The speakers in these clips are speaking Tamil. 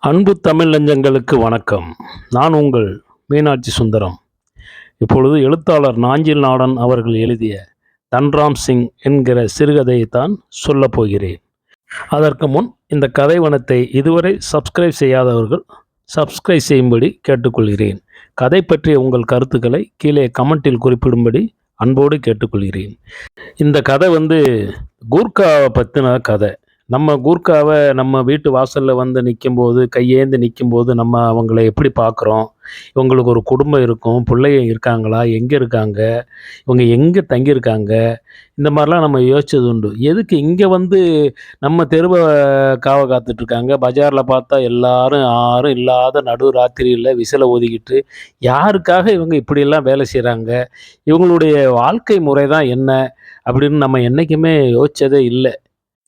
அன்பு தமிழ் நெஞ்சங்களுக்கு வணக்கம். நான் உங்கள் மீனாட்சி சுந்தரம். இப்பொழுது எழுத்தாளர் நாஞ்சில் நாடன் அவர்கள் எழுதிய தன்ராம் சிங் என்கிற சிறுகதையைத்தான் சொல்லப் போகிறேன். அதற்கு முன் இந்த கதைவனத்தை இதுவரை சப்ஸ்கிரைப் செய்யாதவர்கள் சப்ஸ்கிரைப் செய்யும்படி கேட்டுக்கொள்கிறேன். கதை பற்றிய உங்கள் கருத்துக்களை கீழே கமெண்டில் குறிப்பிடும்படி அன்போடு கேட்டுக்கொள்கிறேன். இந்த கதை கூர்க்காவை பற்றின கதை. நம்ம கூர்க்காவை நம்ம வீட்டு வாசலில் வந்து நிற்கும்போது, கையேந்து நிற்கும்போது நம்ம அவங்கள எப்படி பார்க்குறோம்? இவங்களுக்கு ஒரு குடும்பம் இருக்கும், பிள்ளைங்க இருக்காங்களா? எங்கே இருக்காங்க? இவங்க எங்கே தங்கியிருக்காங்க? இந்த மாதிரிலாம் நம்ம யோசிச்சது உண்டு. எதுக்கு இங்கே நம்ம தெருவை காவ காத்துட்ருக்காங்க? பஜாரில் பார்த்தா எல்லாரும் யாரும் இல்லாத நடு ராத்திரியில் விசிலை ஊதிக்கிட்டு, யாருக்காக இவங்க இப்படியெல்லாம் வேலை செய்கிறாங்க? இவங்களுடைய வாழ்க்கை முறை தான் என்ன? அப்படின்னு நம்ம என்றைக்குமே யோசிச்சதே இல்லை.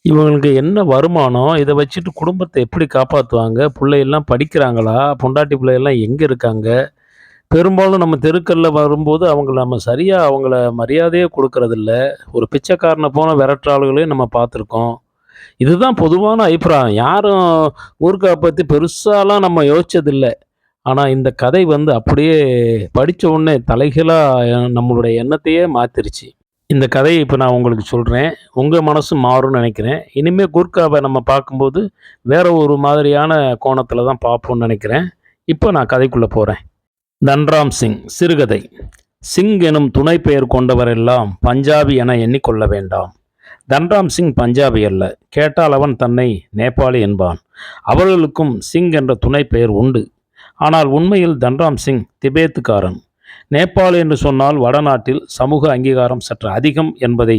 இவங்களுக்கு என்ன வருமானம்? இத வச்சுட்டு குடும்பத்த எப்படி காப்பாத்துவாங்க? புள்ளையெல்லாம் படிக்கிறாங்களா? பொண்டாட்டி பிள்ளையெல்லாம் எங்க இருக்காங்க? பெரும்பாலும் நம்ம தெருக்கள்ல வரும்போது நம்ம சரியா அவங்கள மரியாதையே குடுக்கறதில்ல. ஒரு பிச்சைக்காரன போன விரட்டுற ஆளுகளையும் நம்ம பார்த்துருக்கோம். இதுதான் பொதுவான அபிப்பிராயம். யாரும் ஊர்க்காவ பத்தி பெருசாலாம் நம்ம யோசிச்சதில்ல. ஆனா இந்த கதை அப்படியே படிச்ச உடனே தலைகீழா நம்மளுடைய எண்ணத்தையே மாத்திருச்சு. இந்த கதையை இப்போ நான் உங்களுக்கு சொல்கிறேன். உங்கள் மனசு மாறும்னு நினைக்கிறேன். இனிமேல் கூர்க்காவை நம்ம பார்க்கும்போது வேற ஒரு மாதிரியான கோணத்தில் தான் பார்ப்போம்னு நினைக்கிறேன். இப்போ நான் கதைக்குள்ளே போகிறேன். தன்ராம் சிங் சிறுகதை. சிங் எனும் துணை பெயர் கொண்டவரெல்லாம் பஞ்சாபி என எண்ணிக்கொள்ள வேண்டாம். தன்ராம் சிங் பஞ்சாபி அல்ல. கேட்டால் அவன் தன்னை நேபாளி என்பான். அவர்களுக்கும் சிங் என்ற துணை பெயர் உண்டு. ஆனால் உண்மையில் தன்ராம் சிங் திபேத்துக்காரன். நேபாள் என்று சொன்னால் வடநாட்டில் சமூக அங்கீகாரம் சற்று அதிகம் என்பதை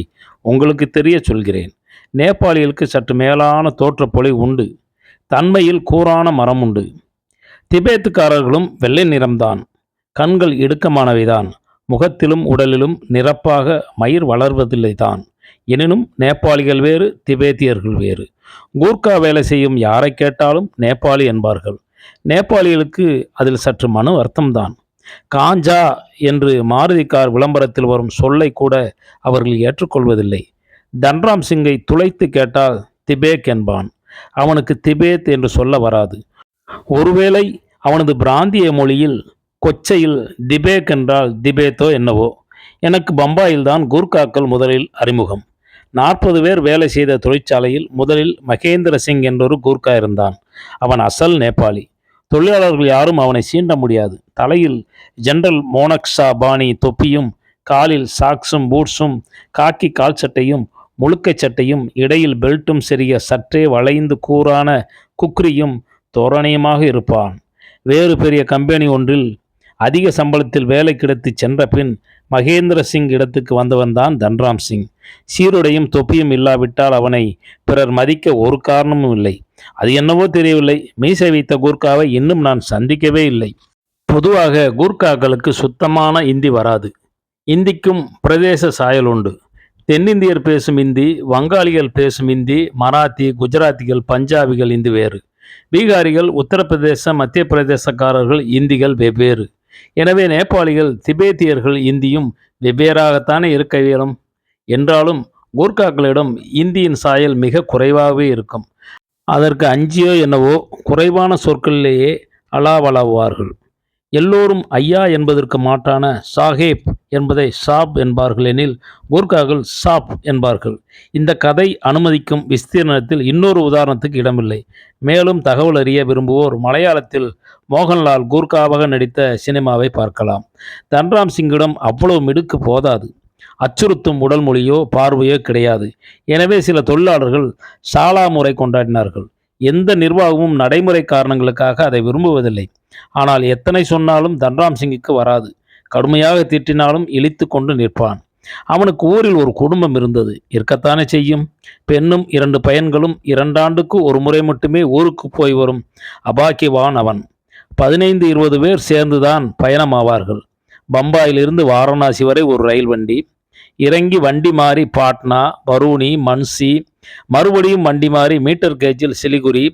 உங்களுக்கு தெரிய சொல்கிறேன். நேபாளிகளுக்கு சற்று மேலான தோற்றப்பொலிவு உண்டு. தன்மையில் கூரான மரம் உண்டு. திபேத்துக்காரர்களும் வெள்ளை நிறம்தான். கண்கள் இடுக்கமானவைதான். முகத்திலும் உடலிலும் நிரப்பாக மயிர் வளர்வதில்லை தான். எனினும் நேபாளிகள் வேறு, திபேத்தியர்கள் வேறு. கூர்க்கா வேலை செய்யும் யாரை கேட்டாலும் நேபாளி என்பார்கள். நேபாளிகளுக்கு அதில் சற்று மனு அர்த்தம்தான். காஞ்சா என்று மாருதி கார் விளம்பரத்தில் வரும் சொல்லை கூட அவர்கள் ஏற்றுக்கொள்வதில்லை. தன்ராம் சிங்கை துளைத்து கேட்டால் திபேக் என்பான். அவனுக்கு திபேத் என்று சொல்ல வராது. ஒருவேளை அவனது பிராந்திய மொழியில் கொச்சையில் திபேக் என்றால் திபேத்தோ என்னவோ. எனக்கு பம்பாயில்தான் கூர்க்காக்கள் முதலில் அறிமுகம். 40 பேர் வேலை செய்த தொழிற்சாலையில் முதலில் மகேந்திர சிங் என்றொரு கூர்க்கா இருந்தான். அவன் அசல் நேபாளி. தொழிலாளர்கள் யாரும் அவனை சீண்ட முடியாது. தலையில் ஜெனரல் மோனக்ஷா பாணி தொப்பியும், காலில் சாக்ஸும் பூட்ஸும், காக்கி கால் சட்டையும், முழுக்கை சட்டையும், இடையில் பெல்ட்டும் செறிய சற்றே வளைந்து கூரான குக்ரியும் தோரணையுமாக இருப்பான். வேறு பெரிய கம்பெனி ஒன்றில் அதிக சம்பளத்தில் வேலை கிடைத்து சென்ற பின் மகேந்திர சிங் இடத்துக்கு வந்தவன்தான் தன்ராம் சிங். சீருடையும் தொப்பியும் இல்லாவிட்டால் அவனை பிறர் மதிக்க ஒரு காரணமும் இல்லை. அது என்னவோ தெரியவில்லை, மீசை வைத்த கூர்க்காவை இன்னும் நான் சந்திக்கவே இல்லை. பொதுவாக கூர்க்காக்களுக்கு சுத்தமான இந்தி வராது. இந்திக்கும் பிரதேச சாயல் உண்டு. தென்னிந்தியர் பேசும் இந்தி, வங்காளிகள் பேசும் இந்தி, மராத்தி, குஜராத்திகள், பஞ்சாபிகள் இந்தி வேறு. பீகாரிகள், உத்தரப்பிரதேச, மத்திய பிரதேசக்காரர்கள் இந்திகள் வெவ்வேறு. எனவே நேபாளிகள், திபேத்தியர்கள் இந்தியும் வெவ்வேறாகத்தானே இருக்க இயலும். என்றாலும் கூர்க்காக்களிடம் இந்தியின் சாயல் மிக குறைவாகவே இருக்கும். அதற்கு அஞ்சியோ என்னவோ குறைவான சொற்களிலேயே அலாவலாவார்கள். எல்லோரும் ஐயா என்பதற்கு மாற்றான சாஹேப் என்பதை சாப் என்பார்கள் எனில் கூர்க்காக்கள் சாப் என்பார்கள். இந்த கதை அனுமதிக்கும் விஸ்தீர்ணத்தில் இன்னொரு உதாரணத்துக்கு இடமில்லை. மேலும் தகவல் அறிய விரும்புவோர் மலையாளத்தில் மோகன்லால் கூர்க்காவாக நடித்த சினிமாவை பார்க்கலாம். தன்ராம் சிங்கிடம் அவ்வளவு மிடுக்கு போதாது. அச்சுறுத்தும் உடல் மொழியோ பார்வையோ கிடையாது. எனவே சில தொழிலாளர்கள் சாலா முறை கொண்டாடினார்கள். எந்த நிர்வாகமும் நடைமுறை காரணங்களுக்காக அதை விரும்புவதில்லை. ஆனால் எத்தனை சொன்னாலும் தன்ராம் சிங்குக்கு வராது. கடுமையாக திட்டினாலும் இழித்து கொண்டு நிற்பான். அவனுக்கு ஊரில் ஒரு குடும்பம் இருந்தது. இருக்கத்தானே செய்யும். பெண்ணும் 2 பையன்களும் 2 ஆண்டுக்கு ஒரு முறை மட்டுமே ஊருக்கு போய் வரும் அபாக்கியவான் அவன். 15-20 பேர் சேர்ந்துதான் பயணமாவார்கள். பம்பாயிலிருந்து வாரணாசி வரை ஒரு ரயில் வண்டி. இறங்கி வண்டி மாறி பாட்னா, பரூனி, மன்சி, மறுபடியும் வண்டி மாறி மீட்டர் கேஜில் சிலிகுரி,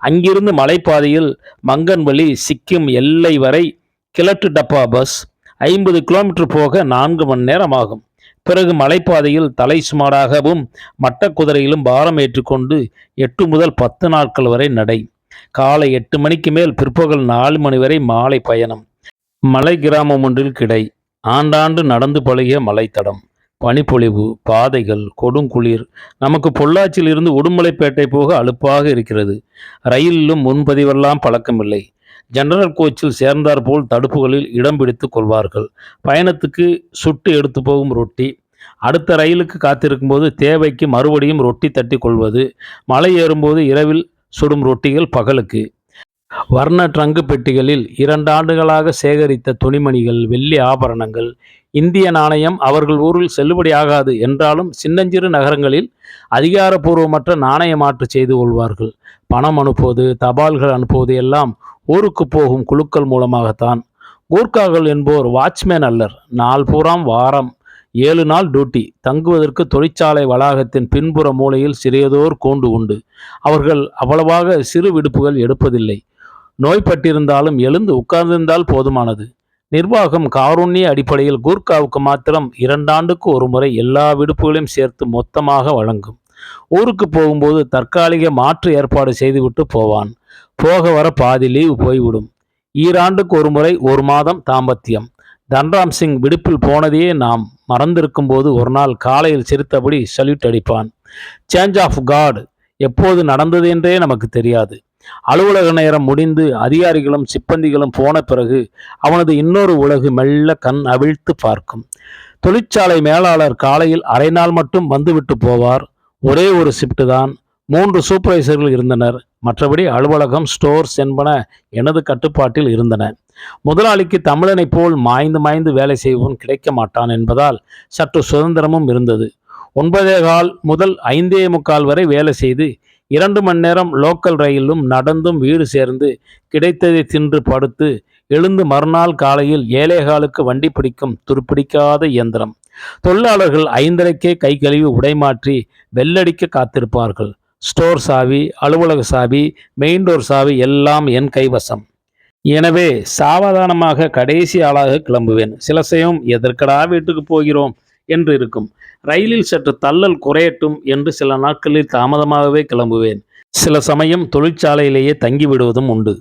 அங்கிருந்து மலைப்பாதையில் மங்கன்வழி சிக்கிம் எல்லை வரை கிழட்டு டப்பா பஸ். 50 கிலோமீட்டர் போக 4 மணி நேரம் ஆகும். பிறகு மலைப்பாதையில் தலை சுமாராகவும் மட்ட குதிரையிலும் பாரம் ஏற்றுக்கொண்டு 8 முதல் 10 நாட்கள் வரை நடை. காலை 8 மணிக்கு மேல் பிற்பகல் 4 மணி வரை மாலை பயணம். மலை கிராமம் ஒன்றில் கிடை. ஆண்டாண்டு நடந்து பழகிய மலைத்தடம், பனிப்பொழிவு, பாதைகள், கொடுங்குளிர். நமக்கு பொள்ளாச்சியில் இருந்து உடுமலைப்பேட்டை போக அலுப்பாக இருக்கிறது. ரயிலிலும் முன்பதிவெல்லாம் பழக்கமில்லை. ஜெனரல் கோச்சில் சேர்ந்தாற்போல் தடுப்புகளில் இடம் பிடித்து கொள்வார்கள். பயணத்துக்கு சுட்டு எடுத்து போகும் ரொட்டி, அடுத்த ரயிலுக்கு காத்திருக்கும்போது தேவைக்கு மறுபடியும் ரொட்டி தட்டி கொள்வது, மலை ஏறும்போது இரவில் சுடும் ரொட்டிகள் பகலுக்கு. வர்ண ட்ரங்கு பெட்டிகளில் 2 ஆண்டுகளாக சேகரித்த துணிமணிகள், வெள்ளி ஆபரணங்கள். இந்திய நாணயம் அவர்கள் ஊரில் செல்லுபடியாகாது என்றாலும் சின்னஞ்சிறு நகரங்களில் அதிகாரப்பூர்வமற்ற நாணய மாற்று செய்து கொள்வார்கள். பணம் அனுப்புவது, தபால்கள் அனுப்புவது எல்லாம் ஊருக்கு போகும் குழுக்கள் மூலமாகத்தான். கூர்க்காக்கள் என்போர் வாட்ச்மேன் அல்லர். நாள் பூராம் வாரம் 7 நாள் டியூட்டி. தங்குவதற்கு தொழிற்சாலை வளாகத்தின் பின்புற மூலையில் சிறியதோர் கூண்டு உண்டு. அவர்கள் அவ்வளவாக சிறு விடுப்புகள் எடுப்பதில்லை. நோய்பட்டிருந்தாலும் எழுந்து உட்கார்ந்திருந்தால் போதுமானது. நிர்வாகம் காருண்ய அடிப்படையில் கூர்க்காவுக்கு மாத்திரம் 2 ஆண்டுக்கு ஒரு முறை எல்லா விடுப்புகளையும் சேர்த்து மொத்தமாக வழங்கும். ஊருக்கு போகும்போது தற்காலிக மாற்று ஏற்பாடு செய்துவிட்டு போவான். போக வர பாதி லீவு போய்விடும். ஈராண்டுக்கு ஒரு முறை 1 மாதம் தாம்பத்தியம். தன்ராம் சிங் விடுப்பில் போனதையே நாம் மறந்திருக்கும் போது ஒரு நாள் காலையில் சிரித்தபடி சல்யூட் அடிப்பான். சேஞ்ச் ஆஃப் கார்டு எப்போது நடந்தது என்றே நமக்கு தெரியாது. அலுவலக நேரம் முடிந்து அதிகாரிகளும் சிப்பந்திகளும் போன பிறகு அவனது இன்னொரு உலகு மெல்ல கண் அவிழ்த்து பார்க்கும். தொழிற்சாலை மேலாளர் காலையில் அரை நாள் மட்டும் வந்துவிட்டு போவார். ஒரே ஒரு ஷிப்ட் தான். 3 சூப்பர்வைசர்கள் இருந்தனர். மற்றபடி அலுவலகம், ஸ்டோர்ஸ் என்பன எனது கட்டுப்பாட்டில் இருந்தன. முதலாளிக்கு தமிழனைப் போல் மாய்ந்து மாய்ந்து வேலை செய்வன் கிடைக்க மாட்டான் என்பதால் சற்று சுதந்திரமும் இருந்தது. 9:15 முதல் 5:45 வரை வேலை செய்து 2 மணி நேரம் லோக்கல் ரயிலும் நடந்தும் வீடு சேர்ந்து கிடைத்ததை தின்று படுத்து எழுந்து மறுநாள் காலையில் 7:15க்கு வண்டி பிடிக்கும் துருப்பிடிக்காத இயந்திரம். தொழிலாளர்கள் 5:30க்கே கை கழுவி உடைமாற்றி வெள்ளடிக்க காத்திருப்பார்கள். ஸ்டோர் சாவி, அலுவலக சாவி, மெயின் டோர் சாவி எல்லாம் என் கைவசம். எனவே சாவதானமாக கடைசி ஆளாக கிளம்புவேன். சில சமயம் எதற்கடா வீட்டுக்கு போகிறோம் என்று இருக்கும். ரயிலில் சற்று தள்ளல் குறையட்டும் என்று சில நாட்களில் தாமதமாகவே கிளம்புவேன். சில சமயம் தொழிற்சாலையிலேயே தங்கிவிடுவதும் உண்டு.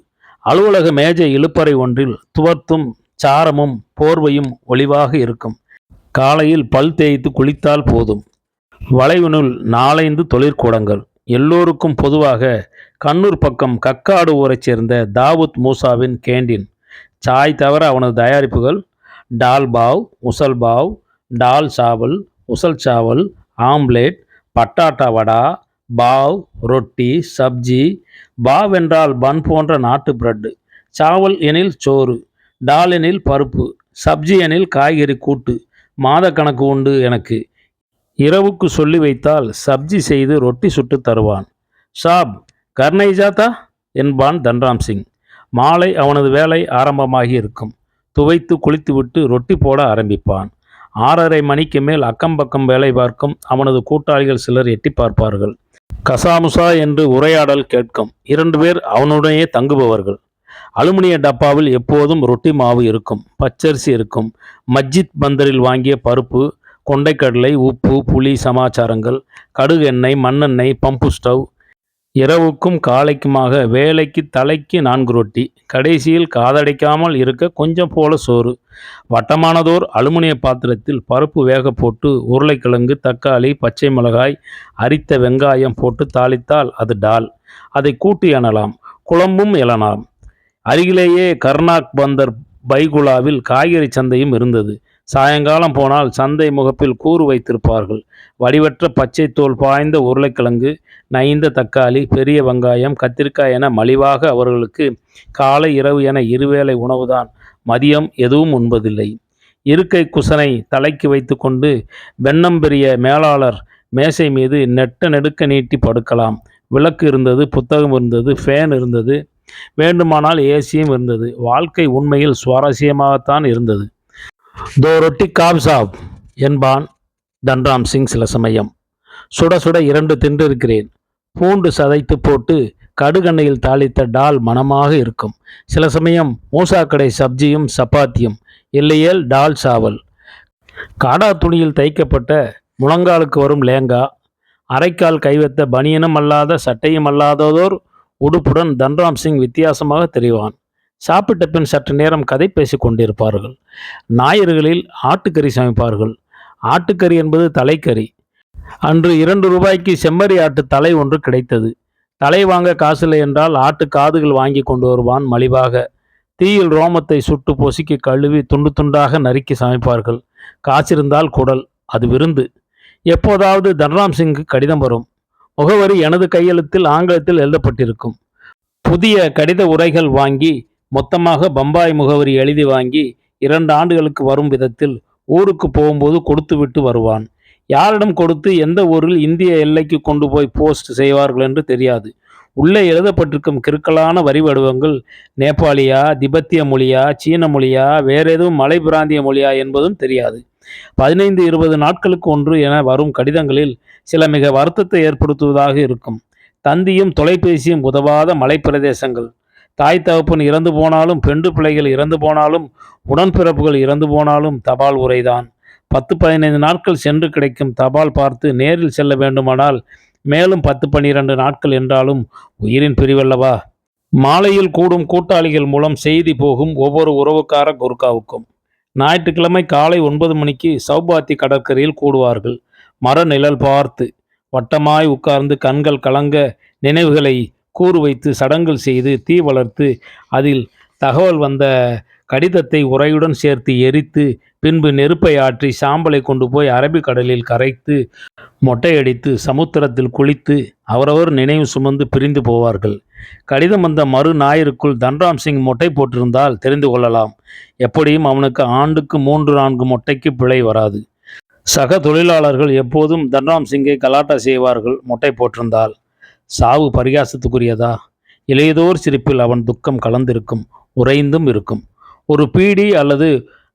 அலுவலக மேஜை இழுப்பறை ஒன்றில் துவர்த்தும் சாரமும் போர்வையும் ஒளிவாக இருக்கும். காலையில் பல் தேய்த்து குளித்தால் போதும். வளைவினுள் 4-5 தொழிற்கூடங்கள். எல்லோருக்கும் பொதுவாக கண்ணூர் பக்கம் கக்காடு ஊரைச் சேர்ந்த தாவூத் மூசாவின் கேண்டீன். சாய் தவிர அவனது தயாரிப்புகள் டால் பாவ், உசல் பாவ், டால் சாவல், உசல் சாவல், ஆம்லேட், பட்டாட்டா வடா, பாவ், ரொட்டி, சப்ஜி. பாவ் என்றால் பன் போன்ற நாட்டு பிரெட். சாவல் எனில் சோறு, டால் எனில் பருப்பு, சப்ஜி எனில் காய்கறி கூட்டு. மாத கணக்கு உண்டு எனக்கு. இரவுக்கு சொல்லி வைத்தால் சப்ஜி செய்து ரொட்டி சுட்டு தருவான். சாப் கர்னை ஜாத்தா என்பான் தன்ராம் சிங். மாலை அவனது வேலை ஆரம்பமாகி இருக்கும். துவைத்து குளித்துவிட்டு ரொட்டி போட ஆரம்பிப்பான். 6:30 மணிக்கு மேல் அக்கம்பக்கம் வேலை பார்க்கும் அவனது கூட்டாளிகள் சிலர் எட்டி பார்ப்பார்கள். கசாமுசா என்று உரையாடல் கேட்கும். 2 பேர் அவனுடனே தங்குபவர்கள். அலுமினிய டப்பாவில் எப்போதும் ரொட்டி மாவு இருக்கும். பச்சரிசி இருக்கும். மஸ்ஜித் பந்தரில் வாங்கிய பருப்பு, கொண்டைக்கடலை, உப்பு, புளி, சமாச்சாரங்கள், கடுகு எண்ணெய், மண்ணெண்ணெய், பம்பு ஸ்டவ். இரவுக்கும் காலைக்குமாக வேலைக்கு தலைக்கு 4 ரொட்டி. கடைசியில் காதடைக்காமல் இருக்க கொஞ்சம் போல சோறு. வட்டமானதோர் அலுமினிய பாத்திரத்தில் பருப்பு வேக போட்டு உருளைக்கிழங்கு, தக்காளி, பச்சை மிளகாய், அரித்த வெங்காயம் போட்டு தாளித்தால் அது டால். அதை கூட்டி எழலாம். குழம்பும் எழலாம். அருகிலேயே கர்னாக் பந்தர் பைகுலாவில் காய்கறி சந்தையும் இருந்தது. சாயங்காலம் போனால் சந்தை முகப்பில் கூறு வைத்திருப்பார்கள். வடிவற்ற பச்சை தோல் பாய்ந்த உருளைக்கிழங்கு, நைந்த தக்காளி, பெரிய வெங்காயம், கத்திரிக்காய் என மலிவாக அவர்களுக்கு காலை இரவு என இருவேளை உணவுதான். மதியம் எதுவும் உண்பதில்லை. இருக்கை குசனை தலைக்கு வைத்து கொண்டு வெண்ணம்பெரிய மேலாளர் மேசை மீது நெட்ட நெடுக்க நீட்டி படுக்கலாம். விளக்கு இருந்தது, புத்தகம் இருந்தது, ஃபேன் இருந்தது, வேண்டுமானால் ஏசியும் இருந்தது. வாழ்க்கை உண்மையில் சுவாரஸ்யமாகத்தான் இருந்தது. தோ ரொட்டி காப் சாப் என்பான் தன்ராம் சிங் சில சமயம். சுட சுட 2 தின்றிருக்கிறேன். பூண்டு சதைத்து போட்டு கடுகெண்ணெயில் தாளித்த டால் மணமாக இருக்கும். சில சமயம் மூசாக்கடை சப்ஜியும் சப்பாத்தியும், இல்லையேல் டால் சாவல். காடா துணியில் தைக்கப்பட்ட முழங்காலுக்கு வரும் லேங்கா, அரைக்கால் கைவத்த பனியனும் அல்லாத சட்டையும் அல்லாததோர் உடுப்புடன் தன்ராம் சிங் வித்தியாசமாக தெரிவான். சாப்பிட்ட பின் சற்று நேரம் கதை பேசிக் கொண்டிருப்பார்கள். ஞாயிறுகளில் ஆட்டுக்கறி சமைப்பார்கள். ஆட்டுக்கறி என்பது தலைக்கறி. அன்று 2 ரூபாய்க்கு செம்மறி ஆட்டு தலை ஒன்று கிடைத்தது. தலை வாங்க காசில்லை என்றால் ஆட்டு காதுகள் வாங்கி கொண்டு வருவான் மலிவாக. தீயில் ரோமத்தை சுட்டு பொசுக்கி கழுவி துண்டு துண்டாக நறுக்கி சமைப்பார்கள். காசிருந்தால் குடல். அது விருந்து. எப்போதாவது தன்ராம் சிங்கு கடிதம் வரும். முகவரி எனது கையெழுத்தில் ஆங்கிலத்தில் எழுதப்பட்டிருக்கும். புதிய கடித உரைகள் வாங்கி மொத்தமாக பம்பாய் முகவரி எழுதி வாங்கி 2 ஆண்டுகளுக்கு வரும் விதத்தில் ஊருக்கு போகும்போது கொடுத்துவிட்டு வருவான். யாரிடம் கொடுத்து எந்த ஊரில் இந்திய எல்லைக்கு கொண்டு போய் போஸ்ட் செய்வார்கள் என்று தெரியாது. உள்ளே எழுதப்பட்டிருக்கும் கிறுக்கலான வரி வடிவங்கள் நேபாளியா, திபெத்திய மொழியா, சீன மொழியா, வேற எதுவும் மலை பிராந்திய மொழியா என்பதும் தெரியாது. 15-20 நாட்களுக்கு ஒன்று என வரும் கடிதங்களில் சில மிக வருத்தத்தை ஏற்படுத்துவதாக இருக்கும். தந்தியும் தொலைபேசியும் உதவாத மலைப்பிரதேசங்கள். தாய் தகப்பன் இறந்து போனாலும், பெண்டு பிள்ளைகள் இறந்து போனாலும், உடன்பிறப்புகள் இறந்து போனாலும் தபால் உரைதான். 10-15 நாட்கள் சென்று கிடைக்கும் தபால் பார்த்து நேரில் செல்ல வேண்டுமானால் மேலும் 10-12 நாட்கள் என்றாலும் உயிரின் பிரிவல்லவா. மாலையில் கூடும் கூட்டாளிகள் மூலம் செய்தி போகும் ஒவ்வொரு உறவுக்கார குர்காவுக்கும். ஞாயிற்றுக்கிழமை காலை 9 மணிக்கு சௌபாத்தி கடற்கரையில் கூடுவார்கள். மர நிழல் பார்த்து வட்டமாய் உட்கார்ந்து கண்கள் கலங்க நினைவுகளை கூறு வைத்து சடங்குகள் செய்து தீ வளர்த்து அதில் தகவல் வந்த கடிதத்தை உரையுடன் சேர்த்து எரித்து பின்பு நெருப்பை ஆற்றி சாம்பலை கொண்டு போய் அரபிக்கடலில் கரைத்து மொட்டையடித்து சமுத்திரத்தில் குளித்து அவரவர் நினைவு சுமந்து பிரிந்து போவார்கள். கடிதம் வந்த மறு ஞாயிறுக்குள் தன்ராம் சிங் மொட்டை போட்டிருந்தால் தெரிந்து கொள்ளலாம். எப்படியும் அவனுக்கு ஆண்டுக்கு 3-4 மொட்டைக்கு பிழை வராது. சக தொழிலாளர்கள் எப்போதும் தன்ராம் சிங்கை கலாட்டா செய்வார்கள் மொட்டை போட்டிருந்தால். சாவு பரிகாசத்துக்குரியதா? இளையதோர் சிரிப்பில் அவன் துக்கம் கலந்திருக்கும், உறைந்தும் இருக்கும். ஒரு பீடி அல்லது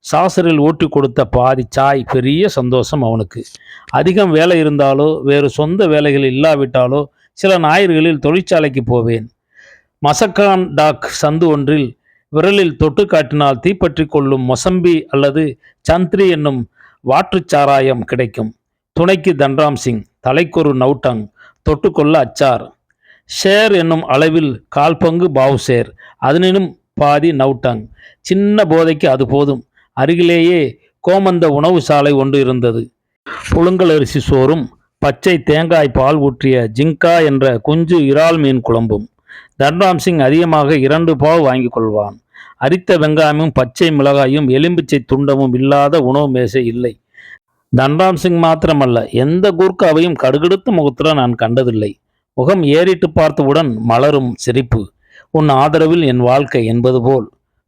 சாசரில் ஊற்றி கொடுத்த பாதி சாய் பெரிய சந்தோஷம் அவனுக்கு. அதிகம் வேலை இருந்தாலோ வேறு சொந்த வேலைகள் இல்லாவிட்டாலோ சில ஞாயிறுகளில் தொழிற்சாலைக்கு போவேன். மசக்கான் டாக் சந்து ஒன்றில் விரலில் தொட்டு காட்டினால் தீப்பற்றி கொள்ளும் மொசம்பி அல்லது சந்திரி என்னும் வாற்றுச்சாராயம் கிடைக்கும். துணைக்கு தன்ராம் சிங், தலைக்கொரு நவுட்டங், தொட்டுக்கொள்ள அச்சார். ஷேர் என்னும் அளவில் 1/4 பங்கு பாவுசேர், அதனினும் பாதி நவுட்டங். சின்ன போதைக்கு அது போதும். அருகிலேயே கோமந்த உணவு சாலை ஒன்று இருந்தது. புழுங்கல் அரிசி சோறும் பச்சை தேங்காய் பால் ஊற்றிய ஜிங்கா என்ற குஞ்சு இறால் மீன் குழம்பும். தன்ராம் சிங் அதிகமாக 2 பாவ் வாங்கி கொள்வான். அரித்த வெங்காயமும் பச்சை மிளகாயும் எலும்பிச்சை துண்டமும் இல்லாத உணவு மேசை இல்லை. தன்ராம் சிங் மாத்திரமல்ல, எந்த கூர்க்காவையும் கடுகடுத்த முகத்தில் நான் கண்டதில்லை. முகம் ஏறிட்டு பார்த்தவுடன் மலரும் சிரிப்பு. உன் ஆதரவில் என் வாழ்க்கை என்பது போல்.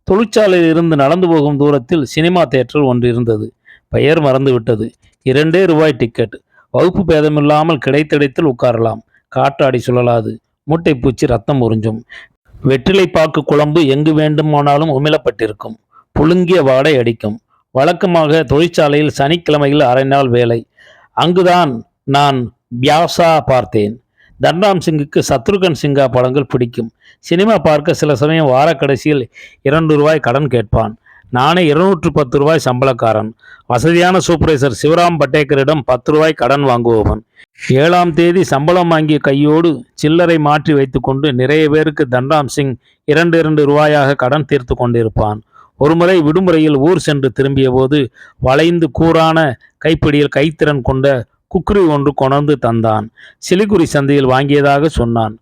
தொழிற்சாலையில் இருந்து நடந்து போகும் தூரத்தில் சினிமா தியேட்டர் ஒன்று இருந்தது. பெயர் மறந்துவிட்டது. 2 ரூபாய் டிக்கெட். வகுப்பு பேதமில்லாமல் கிடைத்தடைத்தில் உட்காரலாம். காற்றாடி சுழலாது. மூட்டைப்பூச்சி ரத்தம் உறிஞ்சும். வெற்றிலை பாக்கு குழம்பு எங்கு வேண்டுமானாலும் உமிழப்பட்டிருக்கும். புழுங்கிய வாடை அடிக்கும். வழக்கமாக தொழிற்சாலையில் சனிக்கிழமையில் அரை நாள் வேலை. அங்குதான் நான் பியாசா பார்த்தேன். தன்ராம் சிங்குக்கு சத்ருகன் சிங்கா படங்கள் பிடிக்கும். சினிமா பார்க்க சில சமயம் வார கடைசியில் 2 ரூபாய் கடன் கேட்பான். நானே 210 ரூபாய் சம்பளக்காரன். வசதியான சூப்பர்வைசர் சிவராம் பட்டேக்கரிடம் 10 ரூபாய் கடன் வாங்குபவன். 7ஆம் தேதி சம்பளம் வாங்கிய கையோடு சில்லறை மாற்றி வைத்துக்கொண்டு நிறைய பேருக்கு தன்ராம் சிங் 2 ரூபாயாக கடன் தீர்த்து கொண்டிருப்பான். ஒருமுறை விடுமுறையில் ஊர் சென்று திரும்பிய போது வளைந்து கூரான கைப்பிடியில் கைத்திறன் கொண்ட குக்ரி ஒன்று கொணர்ந்து தந்தான். சிலிகுரி சந்தையில் வாங்கியதாக சொன்னான்.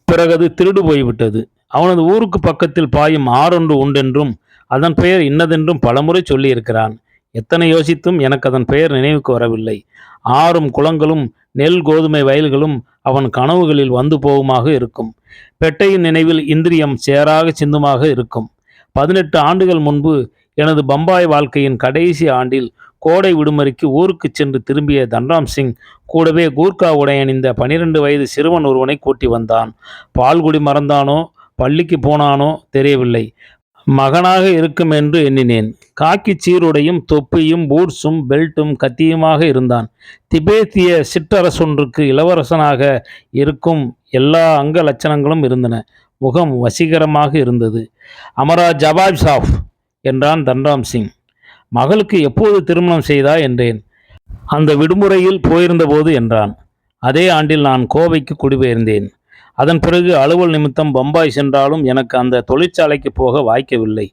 பிறகு திருடு போய்விட்டது. அவனது ஊருக்கு பக்கத்தில் பாயும் ஆறொன்று உண்டென்றும் அதன் பெயர் இன்னதென்றும் பலமுறை சொல்லியிருக்கிறான். எத்தனை யோசித்தும் எனக்கு அதன் பெயர் நினைவுக்கு வரவில்லை. ஆறும் குளங்களும் நெல் கோதுமை வயல்களும் அவன் கனவுகளில் வந்து போகுமாக இருக்கும். பெட்டையின் நினைவில் இந்திரியம் சேராக சிந்துமாக இருக்கும். 18 ஆண்டுகள் முன்பு எனது பம்பாய் வாழ்க்கையின் கடைசி ஆண்டில் கோடை விடுமுறைக்கு ஊருக்கு சென்று திரும்பிய தன்ராம் சிங் கூடவே கூர்க்கா உடை அணிந்த 12 வயது சிறுவன் ஒருவனை கூட்டி வந்தான். பால்குடி மறந்தானோ பள்ளிக்கு போனானோ தெரியவில்லை. மகனாக இருக்கும் என்று எண்ணினேன். காக்கி சீருடையும் தொப்பியும் பூட்ஸும் பெல்ட்டும் கத்தியுமாக இருந்தான். திபேத்திய சிற்றரசொன்றுக்கு இளவரசனாக இருக்கும் எல்லா அங்க லட்சணங்களும் இருந்தன. முகம் வசீகரமாக இருந்தது. அமரா ஜவாப் சாஃப் என்றான் தன்ராம் சிங். மகளுக்கு எப்போது திருமணம் செய்தா என்றேன். அந்த விடுமுறையில் போயிருந்த போது என்றான். அதே ஆண்டில் நான் கோவைக்கு குடிபெயர்ந்தேன். அதன் பிறகு அலுவல் நிமித்தம் பம்பாய் சென்றாலும் எனக்கு அந்த தொழிற்சாலைக்கு போக வாய்க்கவில்லை.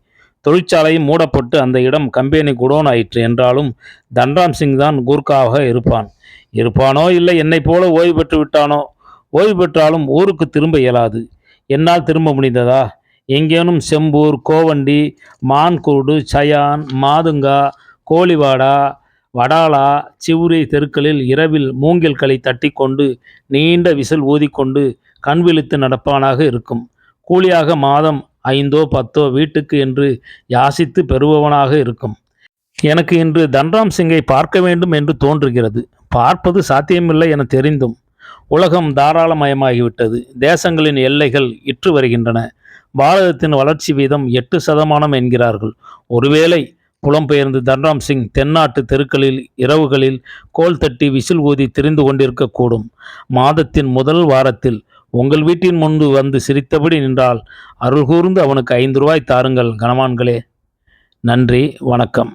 தொழிற்சாலையும் மூடப்பட்டு அந்த இடம் கம்பெனி குடோன் ஆயிற்று. என்றாலும் தன்ராம் சிங் தான் கூர்க்காவாக இருப்பானோ இல்லை என்னைப் போல ஓய்வு பெற்று விட்டானோ? ஓய்வு பெற்றாலும் ஊருக்கு திரும்ப இயலாது. என்னால் திரும்ப முடிந்ததா? எங்கேனும் செம்பூர், கோவண்டி, மான்கூடு, சயான், மாதுங்கா, கோலிவாடா, வடாலா, சிவுரி தெருக்களில் இரவில் மூங்கில் களை தட்டிக்கொண்டு நீண்ட விசில் ஊதிக்கொண்டு கண் விழித்து நடப்பானாக இருக்கும். கூலியாக மாதம் 5ஓ 10ஓ வீட்டுக்கு என்று யாசித்து பெறுபவனாக இருக்கும். எனக்கு இன்று தன்ராம் சிங்கை பார்க்க வேண்டும் என்று தோன்றுகிறது. பார்ப்பது சாத்தியமில்லை என தெரிந்தும். உலகம் தாராளமயமாகிவிட்டது. தேசங்களின் எல்லைகள் இற்று வருகின்றன. பாரதத்தின் வளர்ச்சி வீதம் 8% என்கிறார்கள். ஒருவேளை புலம்பெயர்ந்து தன்ராம் சிங் தென்னாட்டு தெருக்களில் இரவுகளில் கோல் தட்டி விசில் ஊதி திரிந்து கொண்டிருக்கக்கூடும். மாதத்தின் முதல் வாரத்தில் உங்கள் வீட்டின் முன்பு வந்து சிரித்தபடி நின்றால் அருள் கூர்ந்து அவனுக்கு 5 ரூபாய் தாருங்கள் கனமான்களே. நன்றி, வணக்கம்.